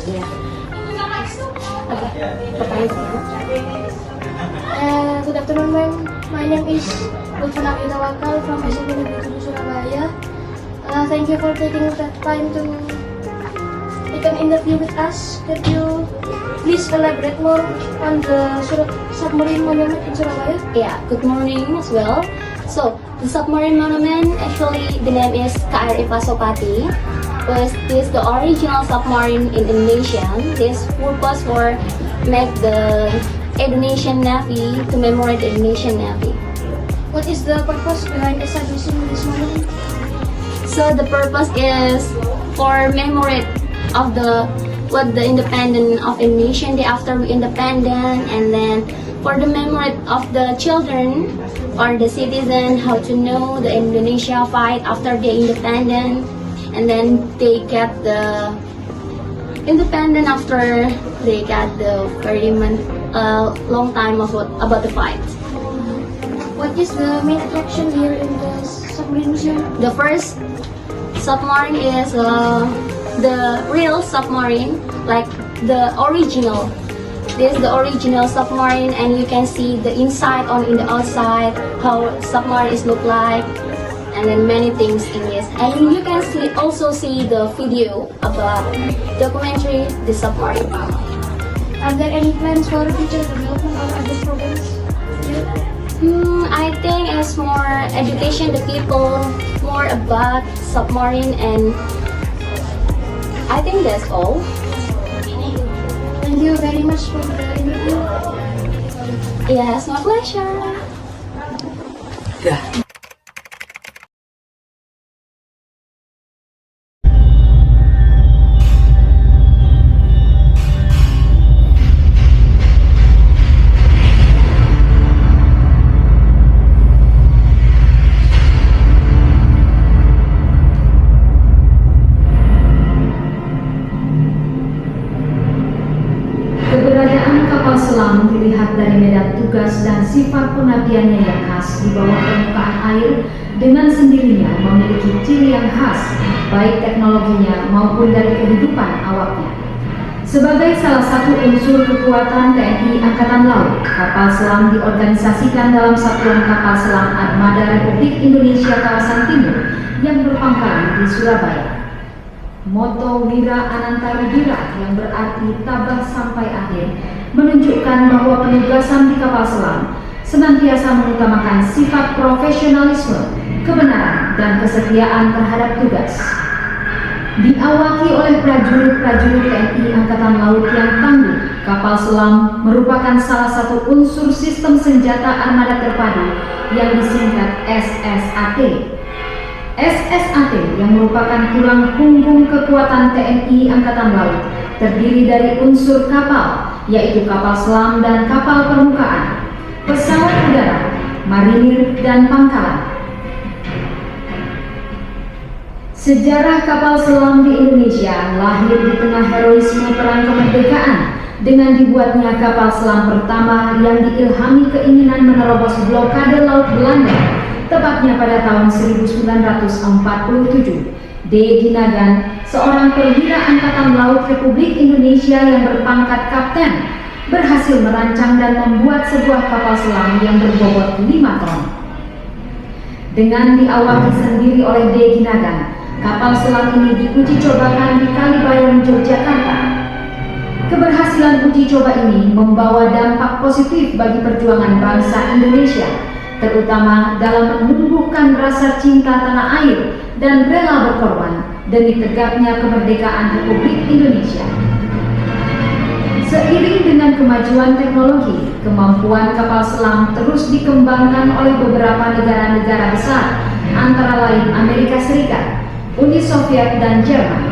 Iya. Oke, pertanyaan. Good afternoon, ma'am. My name is Lutfana Tawakal from SMP Negeri 7 Surabaya. Thank you for taking the time to take an interview with us. Could you please elaborate more on the submarine monument in Surabaya? Yeah, good morning as well. So, the submarine monument, actually the name is KRI Pasopati. Was this the original submarine in Indonesia? This purpose for make the Indonesian Navy to commemorate the Indonesian Navy. What is the purpose behind establishing this monument? So the purpose is for memory of the independence of Indonesia day after we independent, and then for the memory of the children or the citizen how to know the Indonesia fight after the independent, and then they get the independent after they got the very long time about the fight. What is the main attraction here in the submarine museum? The first submarine is the real submarine, like the original. This is the original submarine, and you can see the inside on in the outside how submarine is look like, and then many things in this. And you can also see the video about documentary the submarine. Are there any plans for future development or other programs? I think it's more education the people more about submarine, and I think that's all. Thank you very much for the interview. Yes, my pleasure. Ya. Keberadaan kapal selam dilihat dari medan tugas dan sifat pengabdiannya yang khas di bawah permukaan air dengan sendirinya memiliki ciri yang khas, baik teknologinya maupun dari kehidupan awaknya. Sebagai salah satu unsur kekuatan TNI Angkatan Laut, kapal selam diorganisasikan dalam Satuan Kapal Selam Armada Republik Indonesia Kawasan Timur yang berpangkalan di Surabaya. Moto Wira Anantara Wira yang berarti tabah sampai akhir menunjukkan bahwa penugasan di kapal selam senantiasa mengutamakan sifat profesionalisme, kebenaran, dan kesetiaan terhadap tugas. Diawaki oleh prajurit-prajurit TNI Angkatan Laut yang tangguh, kapal selam merupakan salah satu unsur sistem senjata armada terpadu yang disingkat SSAT. SSAT yang merupakan tulang punggung kekuatan TNI Angkatan Laut terdiri dari unsur kapal, yaitu kapal selam dan kapal permukaan, pesawat udara, marinir, dan pangkalan. Sejarah kapal selam di Indonesia lahir di tengah heroisme perang kemerdekaan dengan dibuatnya kapal selam pertama yang diilhami keinginan menerobos blokade laut Belanda. Tepatnya pada tahun 1947, D. Ginagan, seorang perwira Angkatan Laut Republik Indonesia yang berpangkat kapten, berhasil merancang dan membuat sebuah kapal selam yang berbobot 5 ton. Dengan diawaki sendiri oleh D. Ginagan, kapal selam ini diuji cobakan di Kalibayang, Yogyakarta. Keberhasilan uji coba ini membawa dampak positif bagi perjuangan bangsa Indonesia, terutama dalam menumbuhkan rasa cinta tanah air dan rela berkorban demi tegaknya kemerdekaan Republik Indonesia. Seiring dengan kemajuan teknologi, kemampuan kapal selam terus dikembangkan oleh beberapa negara-negara besar, antara lain Amerika Serikat, Uni Soviet, dan Jerman.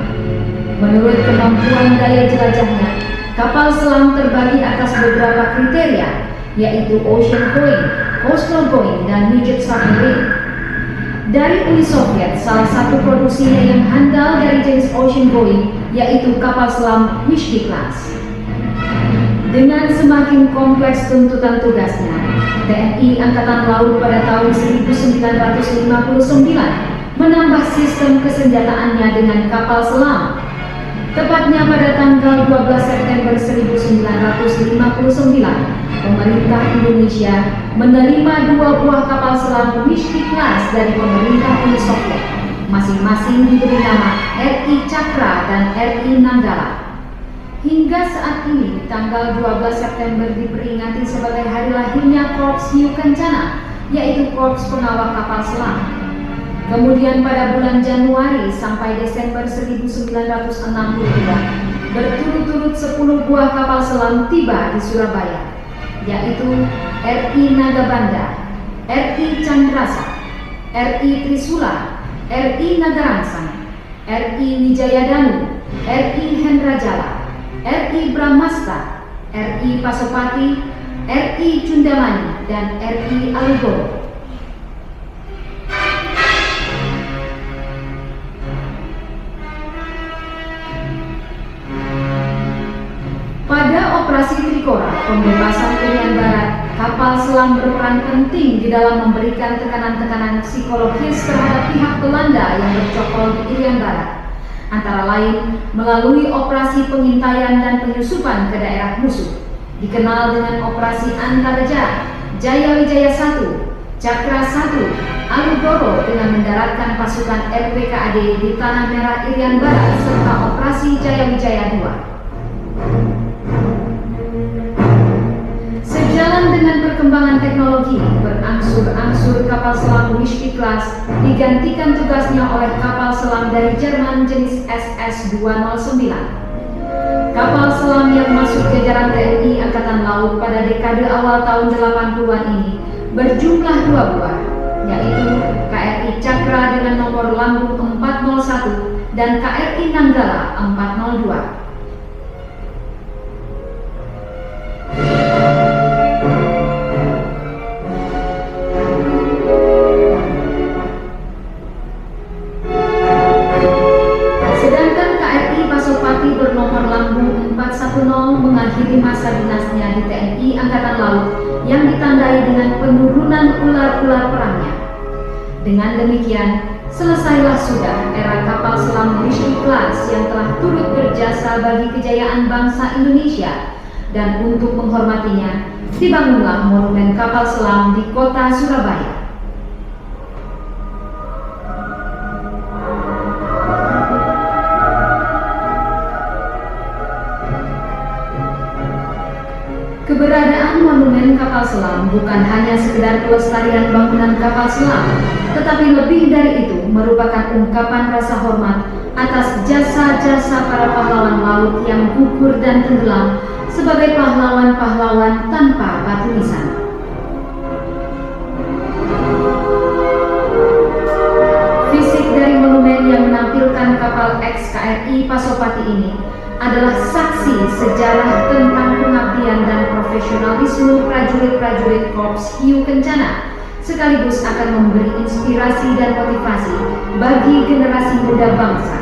Menurut kemampuan daya jelajahnya, kapal selam terbagi atas beberapa kriteria, yaitu ocean going, coastal going, dan midget submarine. Dari Uni Soviet, salah satu produksinya yang handal dari jenis ocean going yaitu kapal selam Vysky class. Dengan semakin kompleks tuntutan tugasnya, TNI Angkatan Laut pada tahun 1959 menambah sistem kesenjataannya dengan kapal selam. Tepatnya pada tanggal 12 September 1959, pemerintah Indonesia menerima 2 buah kapal selam Mystery Class dari pemerintah Uni Soviet, masing-masing diberi nama RI Cakra dan RI Nanggala. Hingga saat ini, tanggal 12 September diperingati sebagai hari lahirnya Korps Hiu Kencana, yaitu Korps Pengawal Kapal Selam. Kemudian pada bulan Januari sampai Desember 1962, berturut-turut 10 buah kapal selam tiba di Surabaya, yaitu RI Nagabanda, RI Chandrasa, RI Trisula, RI Nagarangsang, RI Wijayadanu, RI Hendrajala, RI Brahmasta, RI Pasopati, RI Cundamani, dan RI Alugoro. Pada operasi Trikora, pembebasan Irian Barat, kapal selam berperan penting di dalam memberikan tekanan-tekanan psikologis terhadap pihak Belanda yang bercokol di Irian Barat, antara lain melalui operasi pengintaian dan penyusupan ke daerah musuh, dikenal dengan Operasi Antareja, Jaya Wijaya 1, Cakra 1, Alugoro dengan mendaratkan pasukan RPKAD di Tanah Merah Irian Barat, serta Operasi Jaya Wijaya 2. Sejalan dengan perkembangan teknologi, berangsur-angsur kapal selam Mystery Class digantikan tugasnya oleh kapal selam dari Jerman jenis SS-209. Kapal selam yang masuk jajaran TNI Angkatan Laut pada dekade awal tahun 80-an ini berjumlah 2 buah, yaitu KRI Cakra dengan nomor lambung 401 dan KRI Nanggala 402. Mengakhiri masa dinasnya di TNI Angkatan Laut yang ditandai dengan penurunan ular-ular perangnya. Dengan demikian, selesailah sudah era kapal selam Mystery Class yang telah turut berjasa bagi kejayaan bangsa Indonesia, dan untuk menghormatinya, dibangunlah monumen kapal selam di kota Surabaya. Keberadaan monumen kapal selam bukan hanya sekedar pelestarian bangunan kapal selam, tetapi lebih dari itu merupakan ungkapan rasa hormat atas jasa-jasa para pahlawan laut yang gugur dan tenggelam sebagai pahlawan-pahlawan tanpa batu nisan. Fisik dari monumen yang menampilkan kapal ex-KRI Pasopati ini adalah saksi sejarah tentang pengabdian dan profesionalisme prajurit-prajurit Korps Hiu Kencana, sekaligus akan memberi inspirasi dan motivasi bagi generasi muda bangsa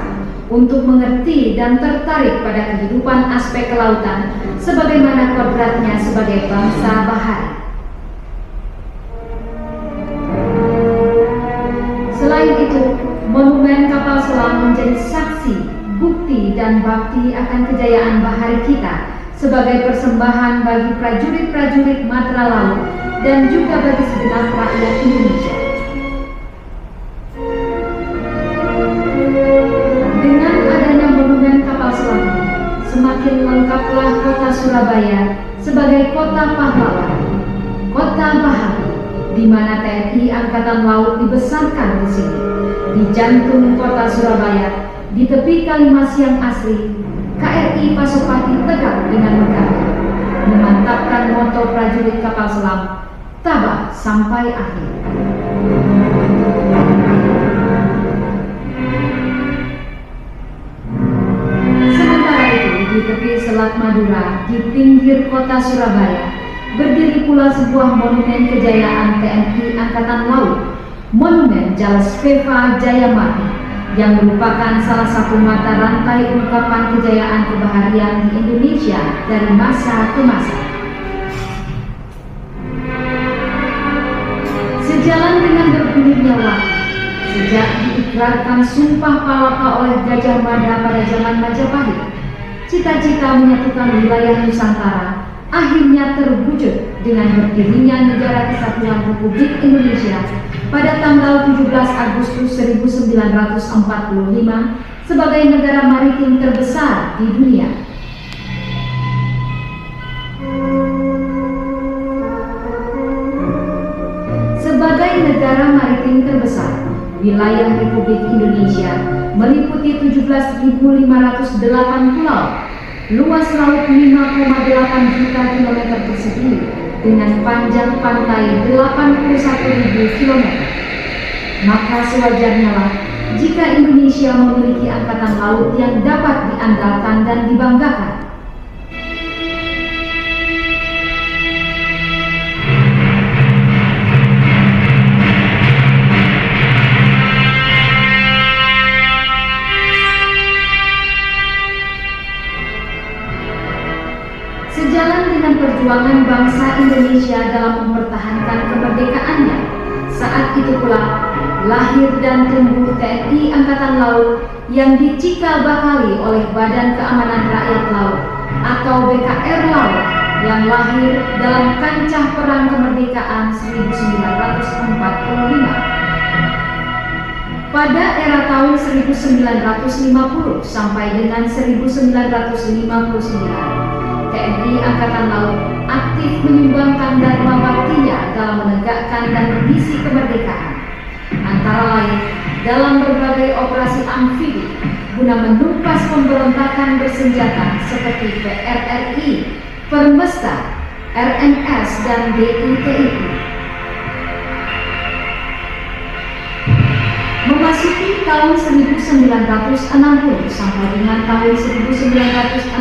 untuk mengerti dan tertarik pada kehidupan aspek kelautan sebagaimana kodratnya sebagai bangsa bahari. Selain itu, monumen kapal selam menjadi saksi, bukti dan bakti akan kejayaan bahari kita sebagai persembahan bagi prajurit-prajurit Matra Laut dan juga bagi segenap rakyat Indonesia. Dengan adanya monumen kapal selam ini, semakin lengkaplah kota Surabaya sebagai kota pahlawan, kota bahari, di mana TNI Angkatan Laut dibesarkan di sini, di jantung kota Surabaya. Di tepi Kalimas yang asli, KRI Pasopati tegak dengan megah, memantapkan moto prajurit kapal selam, tabah sampai akhir. Sementara itu, di tepi Selat Madura, di pinggir kota Surabaya, berdiri pula sebuah monumen kejayaan TNI Angkatan Laut, Monumen Jalsveva Jayamati, yang merupakan salah satu mata rantai ungkapan kejayaan kebaharian di Indonesia dari masa ke masa. Sejalan dengan bergulirnya waktu, Sejak diikrarkan Sumpah Palapa oleh Gajah Mada pada zaman Majapahit, cita-cita menyatukan wilayah Nusantara akhirnya terwujud dengan berdirinya Negara Kesatuan Republik Indonesia pada tanggal 17 Agustus 1945 sebagai negara maritim terbesar di dunia. Sebagai negara maritim terbesar, wilayah Republik Indonesia meliputi 17.508 pulau, luas laut 5,8 juta kilometer persegi dengan panjang pantai 81.000 km. Maka sewajarnya lah jika Indonesia memiliki angkatan laut yang dapat diandalkan dan dibanggakan. Sejalan dengan perjuangan bangsa Indonesia dalam mempertahankan kemerdekaannya, saat itu pula lahir dan tumbuh TNI Angkatan Laut yang dicikal bakali oleh Badan Keamanan Rakyat Laut atau BKR Laut yang lahir dalam kancah perang kemerdekaan 1945. Pada era tahun 1950 sampai dengan 1959, TNI Angkatan Laut aktif menyumbangkan dharma baktinya dalam menegakkan dan mengisi kemerdekaan, antara lain dalam berbagai operasi amfibi guna menumpas pemberontakan bersenjata seperti PRRI, Permesta, RMS, dan DITI. Memasuki tahun 1960 sampai dengan tahun 1968,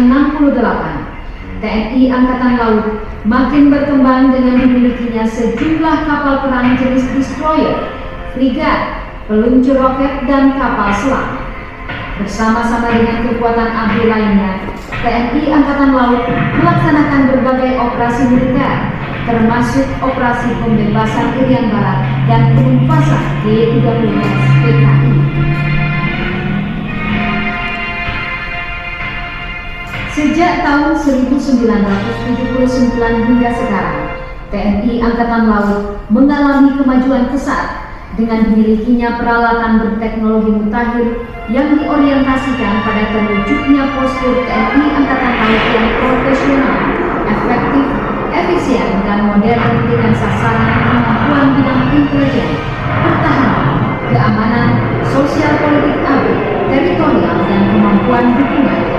TNI Angkatan Laut makin berkembang dengan dimilikinya sejumlah kapal perang jenis destroyer, frigat, peluncur roket, dan kapal selam. Bersama-sama dengan kekuatan ABRI lainnya, TNI Angkatan Laut melaksanakan berbagai operasi militer, termasuk operasi pembebasan Irian Barat dan penumpasan G-30S PKI. Sejak tahun 1979 hingga sekarang, TNI Angkatan Laut mengalami kemajuan pesat dengan dimilikinya peralatan berteknologi mutakhir yang diorientasikan pada terwujudnya postur TNI Angkatan Laut yang profesional, efektif, efisien, dan modern dengan sasaran kemampuan bidang intelijen, pertahanan, keamanan, sosial politik ABRI, teritorial, dan kemampuan dukungan.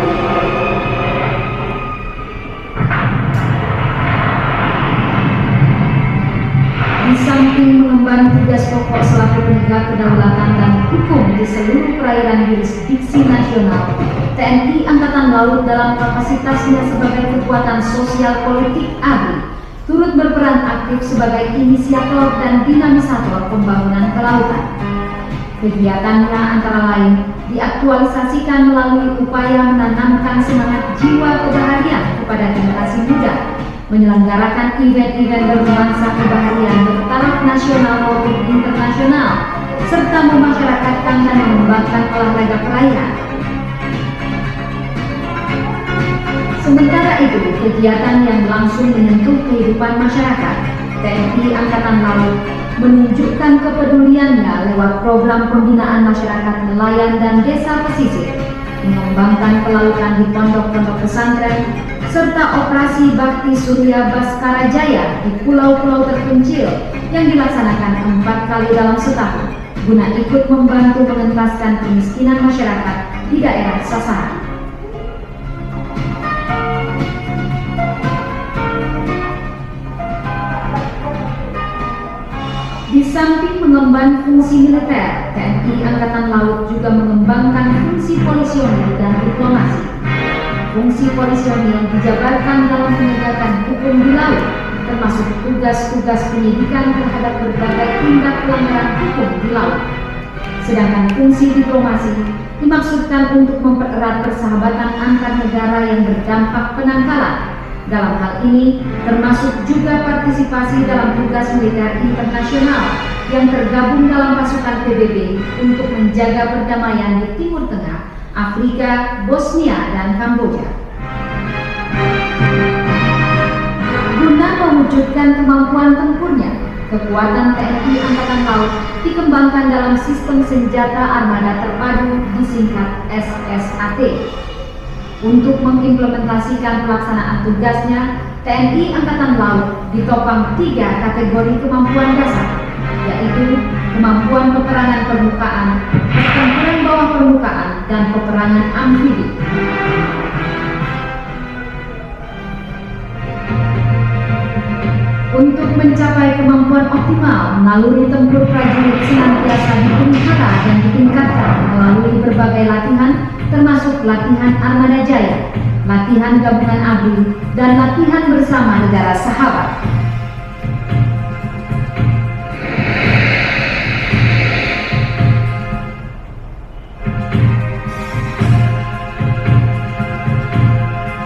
Di samping mengemban tugas pokok selaku penegak kedaulatan dan hukum di seluruh perairan yurisdiksi nasional, TNI Angkatan Laut dalam kapasitasnya sebagai kekuatan sosial politik ABRI turut berperan aktif sebagai inisiator dan dinamisator pembangunan kelautan. Kegiatannya antara lain diaktualisasikan melalui upaya menanamkan semangat jiwa kebaharian kepada generasi muda, menyelenggarakan event-event bernuansa kebaharian bertaraf nasional maupun internasional, serta memasyarakatkan dan mengembangkan olahraga perairan. Sementara itu, kegiatan yang langsung menyentuh kehidupan masyarakat, TNI Angkatan Laut menunjukkan kepeduliannya lewat program pembinaan masyarakat nelayan dan desa pesisir, mengembangkan pelautan di pondok-pondok pesantren, serta operasi Bakti Surya Baskara Jaya di pulau-pulau terpencil yang dilaksanakan 4 kali dalam setahun, guna ikut membantu mengentaskan kemiskinan masyarakat di daerah sasaran. Di samping mengemban fungsi militer, TNI Angkatan Laut juga mengembangkan fungsi polisionil dan diplomasi. Fungsi polisionil dijabarkan dalam penegakan hukum di laut, termasuk tugas-tugas penyidikan terhadap berbagai tindak pelanggaran hukum di laut. Sedangkan fungsi diplomasi dimaksudkan untuk mempererat persahabatan antar negara yang berdampak penangkalan. Dalam hal ini termasuk juga partisipasi dalam tugas militer internasional yang tergabung dalam pasukan PBB untuk menjaga perdamaian di Timur Tengah, Afrika, Bosnia, dan Kamboja. Guna mewujudkan kemampuan tempurnya, kekuatan TNI Angkatan Laut dikembangkan dalam sistem senjata armada terpadu disingkat SSAT. Untuk mengimplementasikan pelaksanaan tugasnya, TNI Angkatan Laut ditopang 3 kategori kemampuan dasar, yaitu kemampuan peperangan permukaan, pertempuran bawah permukaan, dan peperangan amfibi. Untuk mencapai kemampuan optimal, naluri tempur prajurit senantiasa dipelihara dan ditingkatkan melalui berbagai latihan, termasuk latihan Armada Jaya, latihan gabungan ABRI, dan latihan bersama negara sahabat.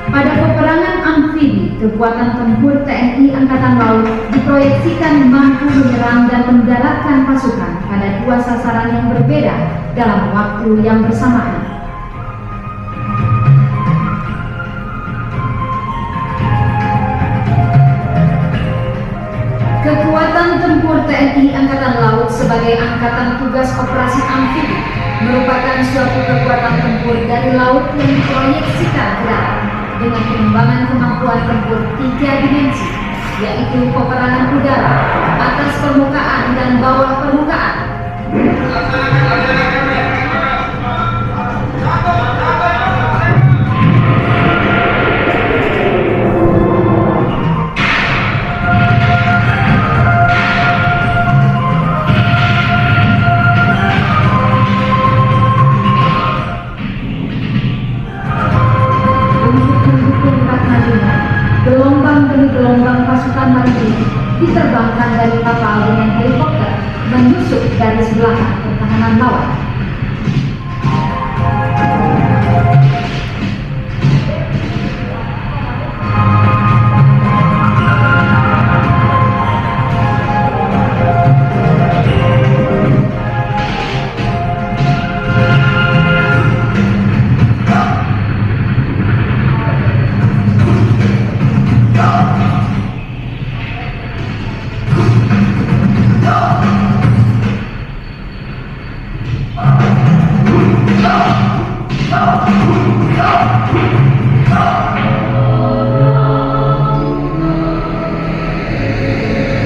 Pada peperangan amfibi, kekuatan tempur TNI Angkatan Laut diproyeksikan mampu menyerang dan mendaratkan pasukan pada 2 sasaran yang berbeda dalam waktu yang bersamaan. Kekuatan tempur TNI Angkatan Laut sebagai Angkatan Tugas Operasi Amfibi merupakan suatu kekuatan tempur dari laut yang diproyeksikan ke darat dengan pengembangan kemampuan tempur 3 dimensi, yaitu peperangan udara, atas permukaan dan bawah permukaan. Gelombang demi gelombang pasukan maritim diterbangkan dari kapal dengan helikopter menusuk garis belakang pertahanan lawan.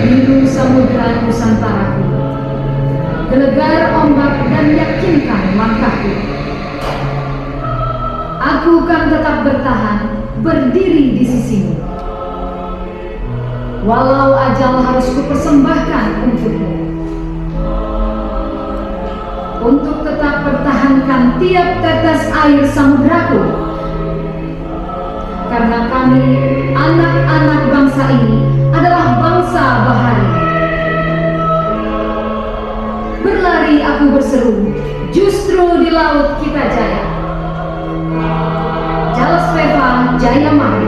Biru samudra Nusantaraku, gelegar ombak dan yakinkan langkahku. Aku kan tetap bertahan, berdiri di sisimu. Walau ajal harus kupersembahkan untukmu. Untuk tetap pertahankan tiap tetes air samudraku. Karena kami, anak-anak bangsa ini, adalah bangsa bahari. Berlari aku berseru, justru di laut kita jaya. Jalas Peva Jaya Mara.